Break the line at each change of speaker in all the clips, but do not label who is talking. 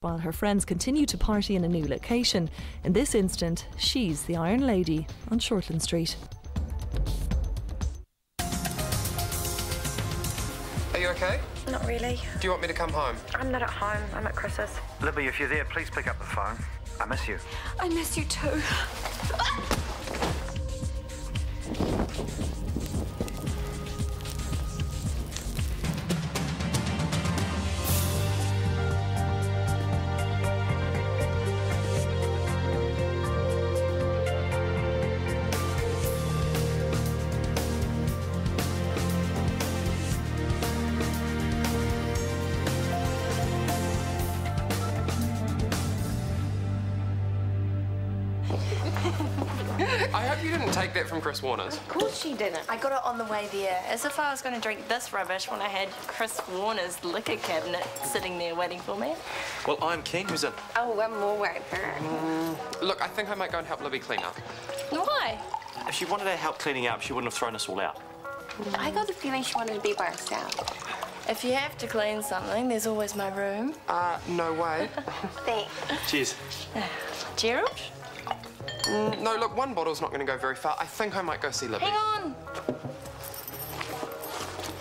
while her friends continue to party in a new location. In this instant, she's the Iron Lady on Shortland Street.
Are you okay?
Not really.
Do you want me to come home?
I'm not at home. I'm at Chris's.
Libby, if you're there, please pick up the phone. I miss you.
I miss you too.
I hope you didn't take that from Chris Warner's.
Of course she didn't. I got it on the way there. As if I was going to drink this rubbish when I had Chris Warner's liquor cabinet sitting there waiting for me.
Well, I'm King. Who's in?
Oh, one more way.
Look, I think I might go and help Libby clean up.
Why?
If she wanted our help cleaning up, she wouldn't have thrown us all out.
I got the feeling she wanted to be by herself. If you have to clean something, there's always my room.
No way.
Thanks.
Cheers.
Gerald?
No, look, one bottle's not going to go very far. I think I might go see Libby.
Hang on.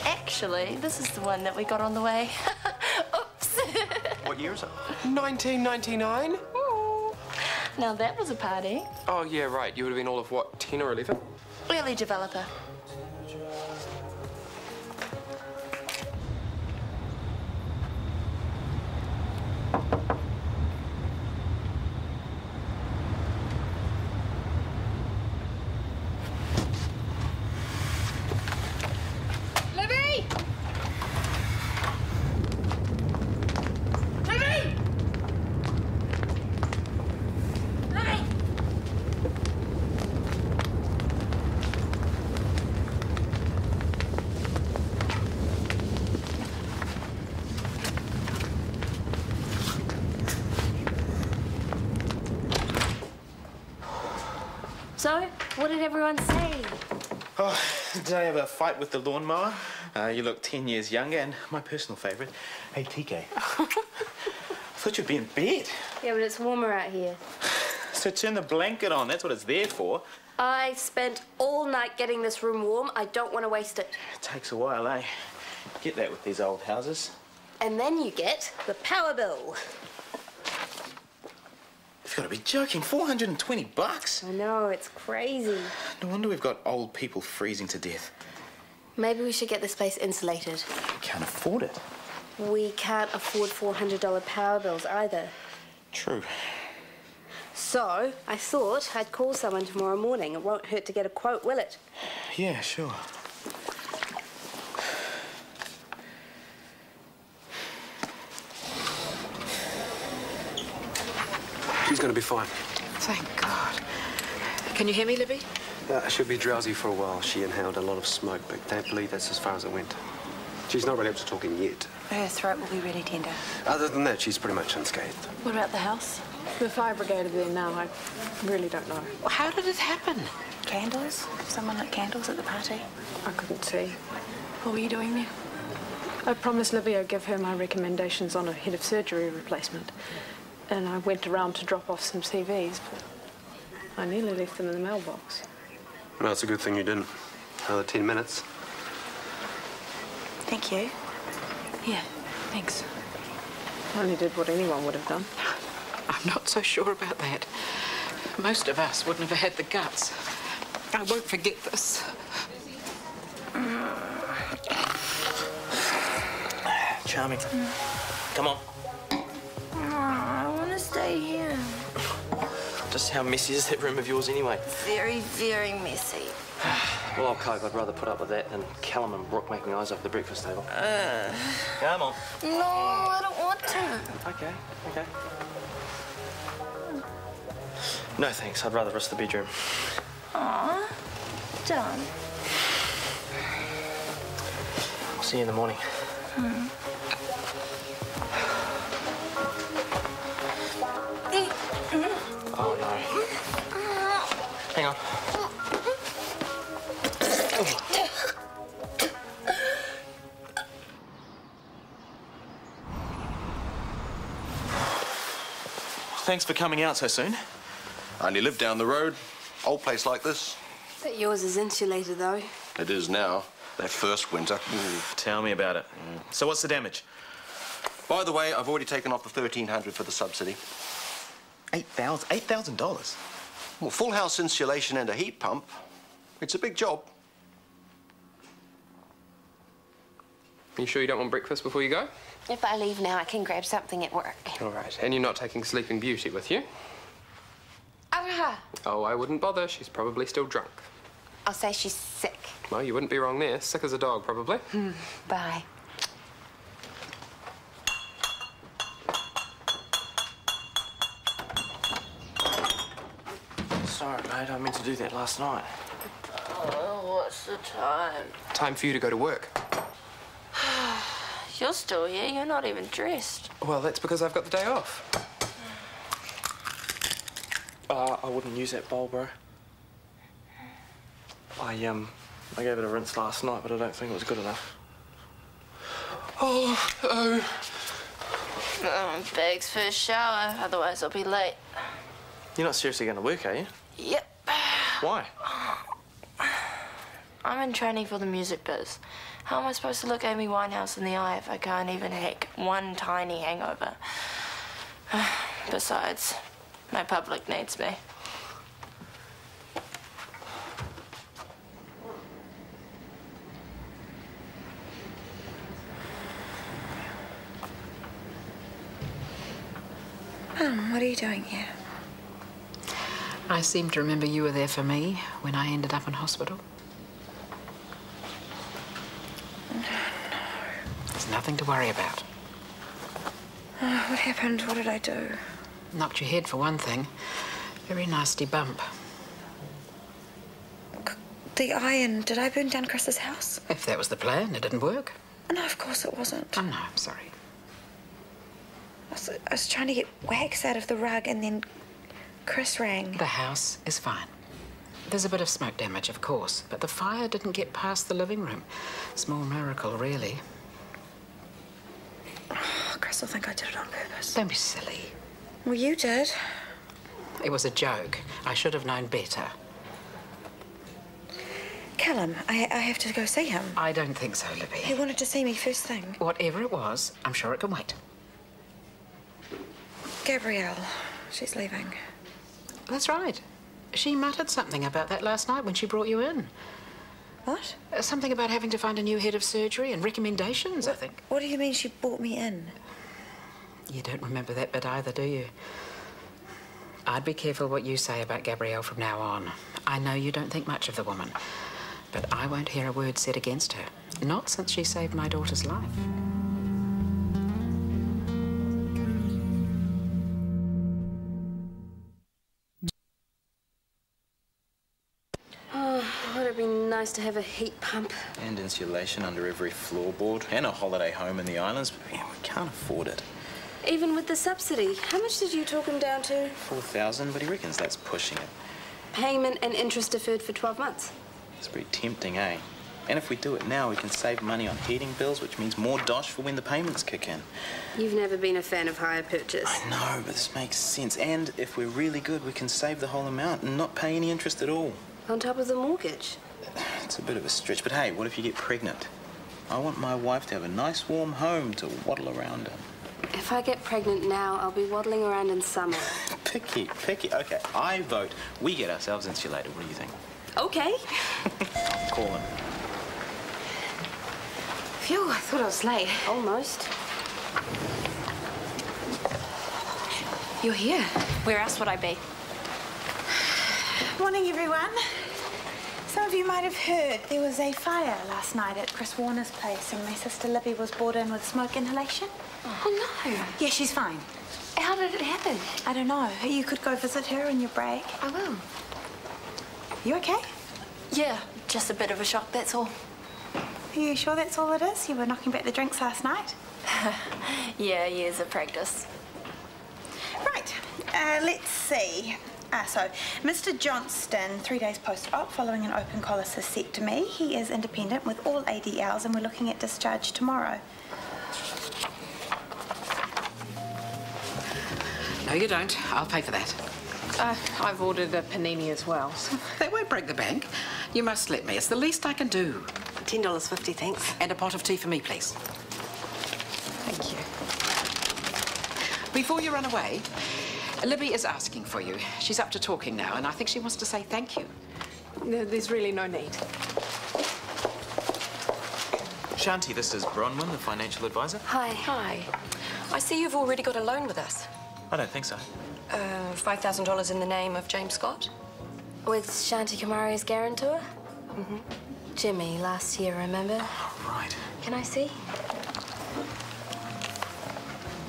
Actually, this is the one that we got on the way. Oops.
What year is it?
1999?
Now that was a party.
Oh, yeah, right. You would have been all of, what, 10 or 11?
Early developer. So, what did everyone say?
Oh, did I have a fight with the lawnmower? You look 10 years younger, and my personal favourite. Hey, TK. I thought you'd be in bed.
Yeah, but it's warmer out here.
So turn the blanket on. That's what it's there for.
I spent all night getting this room warm. I don't want to waste it.
It takes a while, eh? Get that with these old houses.
And then you get the power bill.
You've got to be joking. $420?
I know, it's crazy.
No wonder we've got old people freezing to death.
Maybe we should get this place insulated.
We can't afford it.
We can't afford $400 power bills either.
True.
So, I thought I'd call someone tomorrow morning. It won't hurt to get a quote, will it?
Yeah, sure.
She's going to be fine.
Thank God. Can you hear me, Libby?
She'll be drowsy for a while. She inhaled a lot of smoke, but thankfully that's as far as it went. She's not really up to talking yet.
Her throat will be really tender.
Other than that, she's pretty much unscathed.
What about the house?
The fire brigade are there now. I really don't know.
Well, how did it happen? Candles? Someone lit candles at the party?
I couldn't see.
What were you doing there?
I promised Livia I'd give her my recommendations on a head of surgery replacement. And I went around to drop off some CVs, but I nearly left them in the mailbox.
Well, it's a good thing you didn't. Another 10 minutes.
Thank you. Yeah, thanks.
I only did what anyone would have done.
I'm not so sure about that. Most of us wouldn't have had the guts. I won't forget this.
Charming. Come on.
I want to stay here.
Just how messy is that room of yours anyway?
Very, very messy.
Well, I'll cope. I'd rather put up with that than Callum and Brooke making eyes over the breakfast table.
Come on.
No, I don't want to.
Okay. No, thanks. I'd rather rest the bedroom.
Aw, done.
I'll see you in the morning. Oh, no. Hang on.
Thanks for coming out so soon.
I only live down the road. Old place like this.
Bet yours is insulated, though.
It is now. That first winter.
Tell me about it. So what's the damage?
By the way, I've already taken off the $1,300 for the subsidy.
$8,000?
Well, full house insulation and a heat pump. It's a big job.
You sure you don't want breakfast before you go?
If I leave now, I can grab something at work.
All right. And you're not taking Sleeping Beauty with you?
Aha!
Oh, I wouldn't bother. She's probably still drunk.
I'll say she's sick.
Well, you wouldn't be wrong there. Sick as a dog, probably.
Bye.
Sorry, mate. I meant to do that last night.
Oh, what's the time?
Time for you to go to work.
You're still here. You're not even dressed.
Well, that's because I've got the day off.
I wouldn't use that bowl, bro. I gave it a rinse last night, but I don't think it was good enough.
Oh.
Bag's first shower, otherwise I'll be late.
You're not seriously going to work, are you?
Yep.
Why?
I'm in training for the music biz. How am I supposed to look Amy Winehouse in the eye if I can't even hack one tiny hangover? Besides, my public needs me.
What are you doing here?
I seem to remember you were there for me when I ended up in hospital. There's nothing to worry about.
What happened? What did I do?
Knocked your head for one thing. Very nasty bump.
The iron. Did I burn down Chris's house?
If that was the plan, it didn't work.
No, of course it wasn't.
Oh, no, I'm sorry.
I was trying to get wax out of the rug and then Chris rang.
The house is fine. There's a bit of smoke damage, of course, but the fire didn't get past the living room. Small miracle, really.
Oh, Chris will think I did it on purpose.
Don't be silly.
Well, you did.
It was a joke. I should have known better.
Callum, I have to go see him.
I don't think so, Libby.
He wanted to see me first thing.
Whatever it was, I'm sure it can wait.
Gabrielle, she's leaving.
That's right. She muttered something about that last night when she brought you in.
What?
Something about having to find a new head of surgery and recommendations, I think.
What do you mean she brought me in?
You don't remember that bit either, do you? I'd be careful what you say about Gabrielle from now on. I know you don't think much of the woman, but I won't hear a word said against her. Not since she saved my daughter's life.
Would it be nice to have a heat pump?
And insulation under every floorboard. And a holiday home in the islands. But we can't afford it.
Even with the subsidy. How much did you talk him down to?
4,000, but he reckons that's pushing it.
Payment and interest deferred for 12 months.
It's pretty tempting, eh? And if we do it now, we can save money on heating bills, which means more dosh for when the payments kick in.
You've never been a fan of hire purchase.
I know, but this makes sense. And if we're really good, we can save the whole amount and not pay any interest at all.
On top of the mortgage.
It's a bit of a stretch, but hey, what if you get pregnant? I want my wife to have a nice warm home to waddle around in.
If I get pregnant now, I'll be waddling around in summer.
Picky. Okay, I vote we get ourselves insulated. What do you think?
Okay.
Call him.
Phew, I thought I was late. Almost. You're here.
Where else would I be?
Morning, everyone. Some of you might have heard there was a fire last night at Chris Warner's place and my sister Libby was brought in with smoke inhalation.
Oh, no.
Yeah, she's fine.
How did it happen?
I don't know. You could go visit her on your break.
I will.
You okay?
Yeah, just a bit of a shock, that's all.
Are you sure that's all it is? You were knocking back the drinks last night?
Yeah, years of practice.
Right, let's see. So, Mr. Johnston, 3 days post-op following an open collar cystectomy. He is independent with all ADLs and we're looking at discharge tomorrow.
No, you don't. I'll pay for that.
I've ordered a panini as well.
That won't break the bank. You must let me. It's the least I can do.
$10.50, thanks.
And a pot of tea for me, please.
Thank you.
Before you run away, Libby is asking for you. She's up to talking now, and I think she wants to say thank you.
No, there's really no need.
Shanti, this is Bronwyn, the financial advisor.
Hi.
Hi. I see you've already got a loan with us.
I don't think so.
$5,000 in the name of James Scott.
With Shanti Kamari as guarantor?
Mm-hmm.
Jimmy, last year, remember?
Right.
Can I see?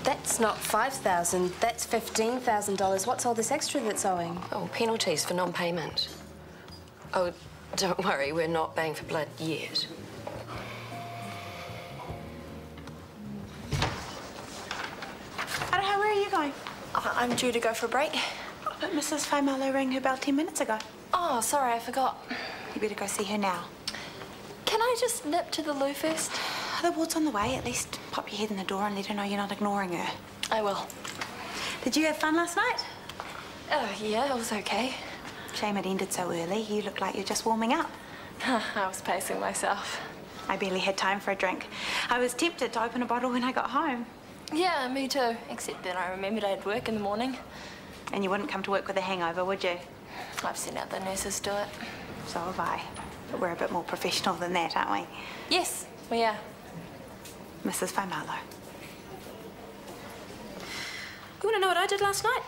That's not $5,000, that's $15,000. What's all this extra that's owing?
Oh, penalties for non-payment. Oh, don't worry, we're not paying for blood yet.
Aroha, where are you going?
I'm due to go for a break.
But Mrs. Faimalo rang her bell 10 minutes ago.
Oh, sorry, I forgot.
You better go see her now.
Can I just nip to the loo first?
The ward's on the way. At least pop your head in the door and let her know you're not ignoring her.
I will.
Did you have fun last night?
Oh, yeah, it was okay.
Shame it ended so early. You look like you're just warming up.
I was pacing myself.
I barely had time for a drink. I was tempted to open a bottle when I got home.
Yeah, me too. Except then I remembered I had work in the morning.
And you wouldn't come to work with a hangover, would you?
I've seen other nurses do it.
So have I. But we're a bit more professional than that, aren't we?
Yes, we are.
Mrs. Faimalo.
You want to know what I did last night?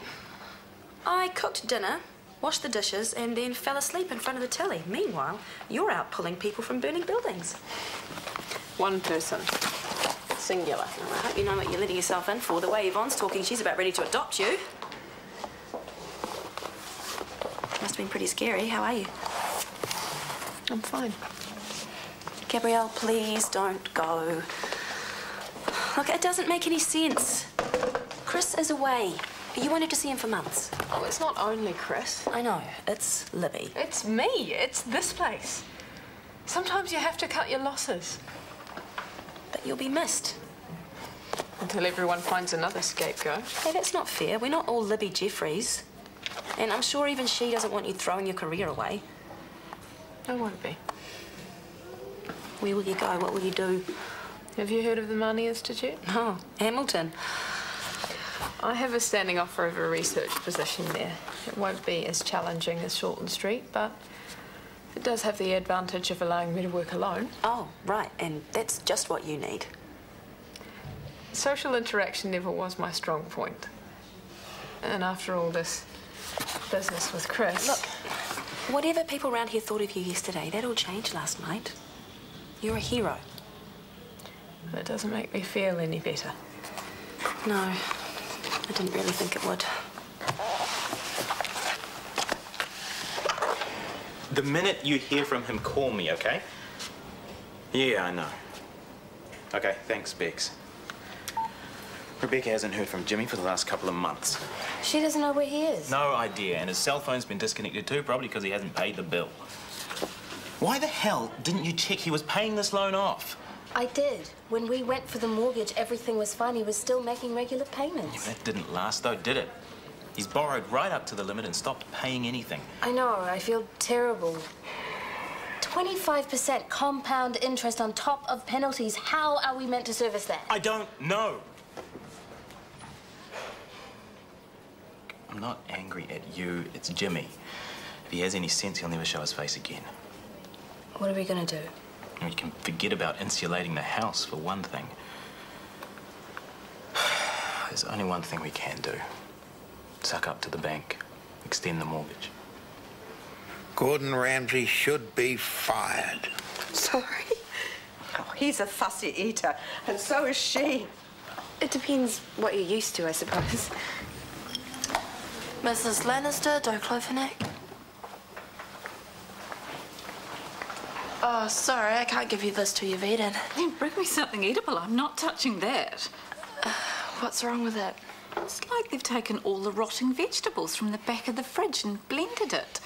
I cooked dinner, washed the dishes, and then fell asleep in front of the telly. Meanwhile, you're out pulling people from burning buildings.
One person. Singular.
Well, I hope you know what you're letting yourself in for. The way Yvonne's talking, she's about ready to adopt you. Must have been pretty scary. How are you?
I'm fine.
Gabrielle, please don't go. Look, it doesn't make any sense. Chris is away. You wanted to see him for months.
Oh, it's not only Chris.
I know. It's Libby.
It's me. It's this place. Sometimes you have to cut your losses.
But you'll be missed.
Until everyone finds another scapegoat.
Hey, that's not fair. We're not all Libby Jeffries. And I'm sure even she doesn't want you throwing your career away.
I won't be.
Where will you go? What will you do?
Have you heard of the Marnie Institute?
Oh, Hamilton.
I have a standing offer of a research position there. It won't be as challenging as Shortland Street, but it does have the advantage of allowing me to work alone.
Oh, right. And that's just what you need.
Social interaction never was my strong point. And after all this business with Chris...
Look, whatever people around here thought of you yesterday, that all changed last night. You're a hero.
That doesn't make me feel any better.
No, I didn't really think it would.
The minute you hear from him, call me, okay? Yeah, I know. Okay, thanks, Bex. Rebecca hasn't heard from Jimmy for the last couple of months.
She doesn't know where he is.
No idea, and his cell phone's been disconnected too, probably because he hasn't paid the bill. Why the hell didn't you check he was paying this loan off?
I did. When we went for the mortgage, everything was fine. He was still making regular payments.
Yeah, that didn't last, though, did it? He's borrowed right up to the limit and stopped paying anything.
I know. I feel terrible. 25% compound interest on top of penalties. How are we meant to service that?
I don't know. I'm not angry at you. It's Jimmy. If he has any sense, he'll never show his face again.
What are we going to do?
We can forget about insulating the house, for one thing. There's only one thing we can do. Suck up to the bank. Extend the mortgage.
Gordon Ramsay should be fired.
Sorry. Oh, he's a fussy eater, and so is she.
It depends what you're used to, I suppose. Mrs. Lannister, diclofenac. Oh, sorry, I can't give you this till you've eaten.
Then bring me something edible. I'm not touching that.
What's wrong with it?
It's like they've taken all the rotting vegetables from the back of the fridge and blended it.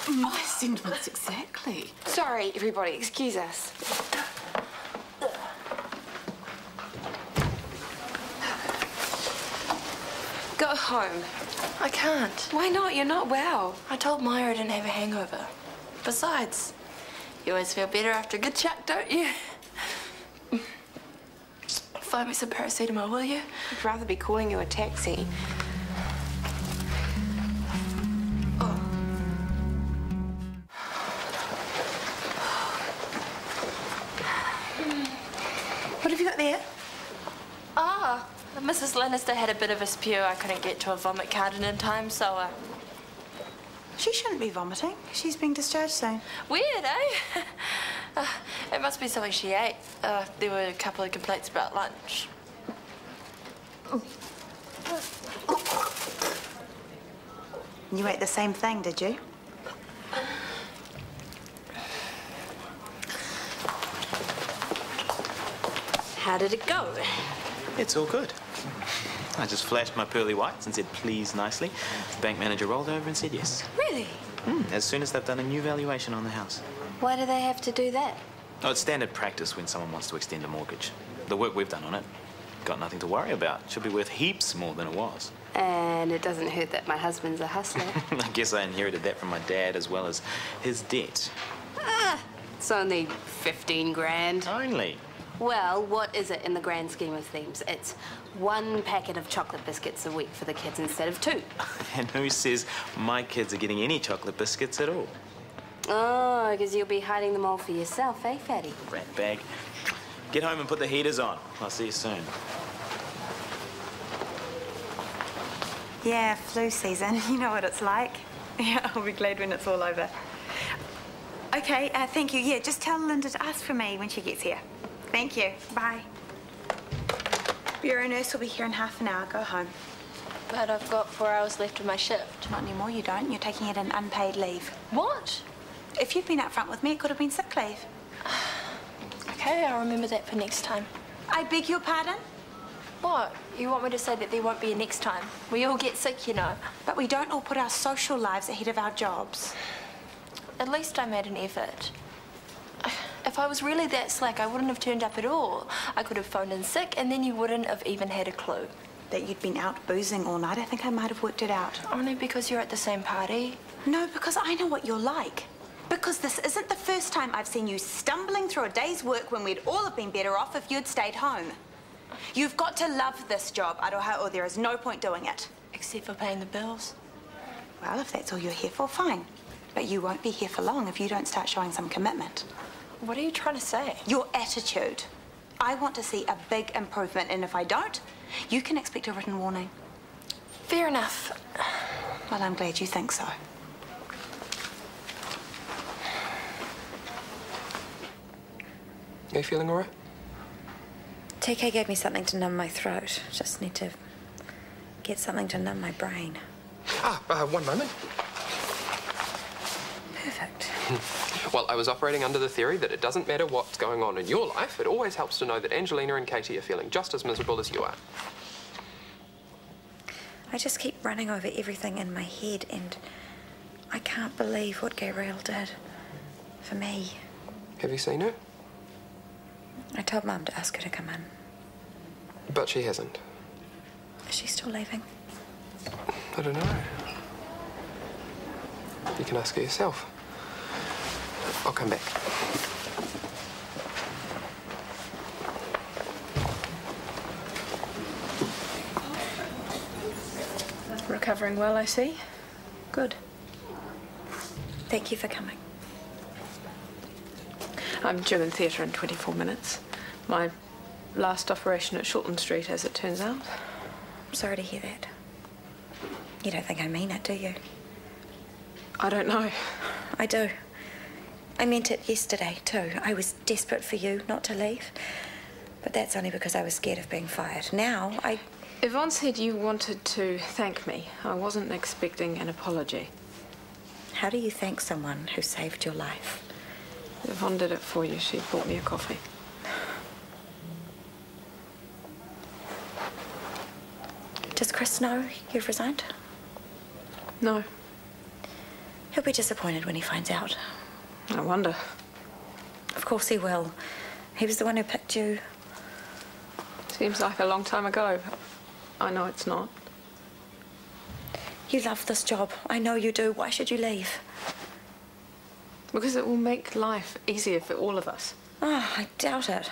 My sentiments exactly.
Sorry, everybody, excuse us. home. I can't.
Why not? You're not well.
I told Maya I didn't have a hangover. Besides, you always feel better after a good chuck, don't you? Find me some paracetamol, will you?
I'd rather be calling you a taxi.
What have you got there?
Ah, Mrs. Lannister had a bit of a spew. I couldn't get to a vomit carton in time, so
She shouldn't be vomiting. She's being discharged soon.
Weird, eh? It must be something she ate. There were a couple of complaints about lunch.
You ate the same thing, did you?
How did it go?
It's all good. I just flashed my pearly whites and said please nicely. The bank manager rolled over and said yes.
Really?
As soon as they've done a new valuation on the house.
Why do they have to do that?
Oh, it's standard practice when someone wants to extend a mortgage. The work we've done on it, got nothing to worry about. Should be worth heaps more than it was.
And it doesn't hurt that my husband's a hustler.
I guess I inherited that from my dad as well as his debt.
It's only 15 grand.
Only?
Well, what is it in the grand scheme of things? It's 1 packet of chocolate biscuits a week for the kids instead of 2.
And who says my kids are getting any chocolate biscuits at all?
Oh, because you'll be hiding them all for yourself, eh, Fatty?
Rat bag. Get home and put the heaters on. I'll see you soon.
Yeah, flu season. You know what it's like. Yeah, I'll be glad when it's all over. Okay, thank you. Yeah, just tell Linda to ask for me when she gets here. Thank you. Bye. Bureau nurse will be here in half an hour. Go home.
But I've got 4 hours left of my shift.
Not anymore, you don't. You're taking it in unpaid leave.
What?
If you'd been up front with me, it could have been sick leave.
Okay, I'll remember that for next time.
I beg your pardon?
What? You want me to say that there won't be a next time? We all get sick, you know.
But we don't all put our social lives ahead of our jobs.
At least I made an effort. If I was really that slack, I wouldn't have turned up at all. I could have phoned in sick, and then you wouldn't have even had a clue.
That you'd been out boozing all night, I think I might have worked it out.
Only because you're at the same party?
No, because I know what you're like. Because this isn't the first time I've seen you stumbling through a day's work when we'd all have been better off if you'd stayed home. You've got to love this job, Aroha, or there is no point doing it.
Except for paying the bills.
Well, if that's all you're here for, fine. But you won't be here for long if you don't start showing some commitment.
What are you trying to say?
Your attitude. I want to see a big improvement, and if I don't, you can expect a written warning.
Fair enough.
Well, I'm glad you think so.
Are you feeling all right?
TK gave me something to numb my throat. Just need to get something to numb my brain.
One moment.
Perfect.
Well, I was operating under the theory that it doesn't matter what's going on in your life. It always helps to know that Angelina and Katie are feeling just as miserable as you are.
I just keep running over everything in my head, and I can't believe what Gabrielle did for me.
Have you seen her?
I told Mum to ask her to come in.
But she hasn't.
Is she still leaving?
I don't know. You can ask her yourself. I'll come back.
Recovering well, I see. Good.
Thank you for coming.
I'm due in theatre in 24 minutes. My last operation at Shortland Street, as it turns out.
I'm sorry to hear that. You don't think I mean it, do you?
I don't know.
I do. I meant it yesterday, too. I was desperate for you not to leave. But that's only because I was scared of being fired. Now,
Yvonne said you wanted to thank me. I wasn't expecting an apology.
How do you thank someone who saved your life?
Yvonne did it for you. She bought me a coffee.
Does Chris know you've resigned?
No.
He'll be disappointed when he finds out.
I wonder.
Of course he will. He was the one who picked you.
Seems like a long time ago. I know it's not.
You love this job. I know you do. Why should you leave?
Because it will make life easier for all of us.
Oh, I doubt it.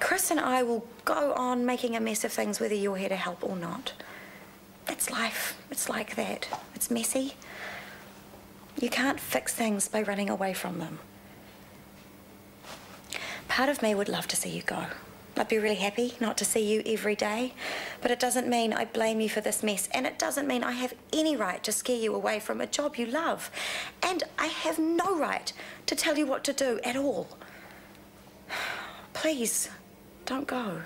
Chris and I will go on making a mess of things whether you're here to help or not. That's life. It's like that. It's messy. You can't fix things by running away from them. Part of me would love to see you go. I'd be really happy not to see you every day, but it doesn't mean I blame you for this mess, and it doesn't mean I have any right to scare you away from a job you love. And I have no right to tell you what to do at all. Please, don't go.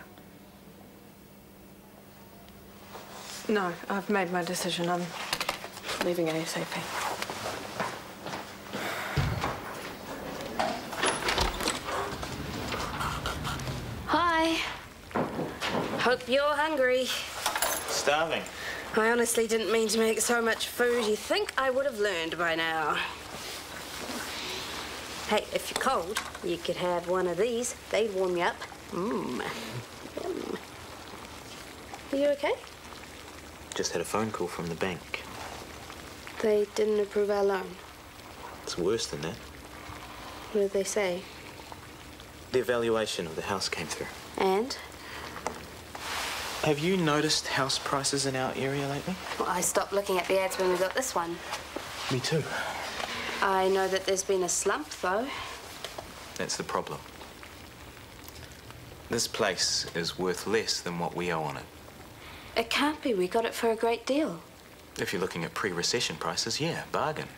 No, I've made my decision. I'm leaving ASAP.
Hi. Hope you're hungry.
Starving.
I honestly didn't mean to make so much food. You think I would have learned by now. Hey, if you're cold, you could have one of these. They'd warm you up. Mmm. Are you okay?
Just had a phone call from the bank.
They didn't approve our loan.
It's worse than that.
What did they say?
The evaluation of the house came through.
And?
Have you noticed house prices in our area lately?
Well, I stopped looking at the ads when we got this one.
Me too.
I know that there's been a slump, though.
That's the problem. This place is worth less than what we owe on it.
It can't be. We got it for a great deal.
If you're looking at pre-recession prices, yeah, bargain.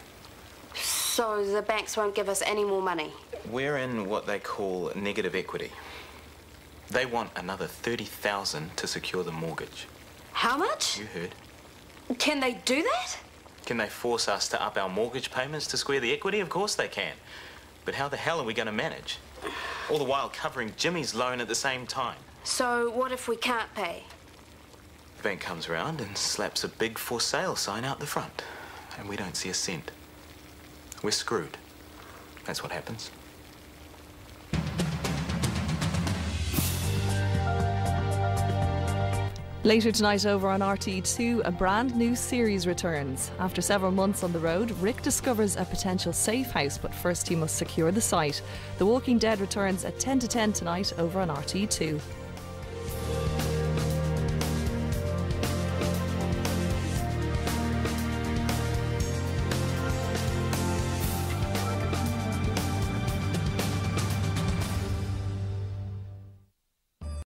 So the banks won't give us any more money?
We're in what they call negative equity. They want another $30,000 to secure the mortgage.
How much?
You heard.
Can they do that?
Can they force us to up our mortgage payments to square the equity? Of course they can. But how the hell are we going to manage? All the while covering Jimmy's loan at the same time.
So what if we can't pay?
The bank comes around and slaps a big for sale sign out the front. And we don't see a cent. We're screwed. That's what happens.
Later tonight over on RTE2, a brand new series returns. After several months on the road, Rick discovers a potential safe house, but first he must secure the site. The Walking Dead returns at 10 to 10 tonight over on RTE2.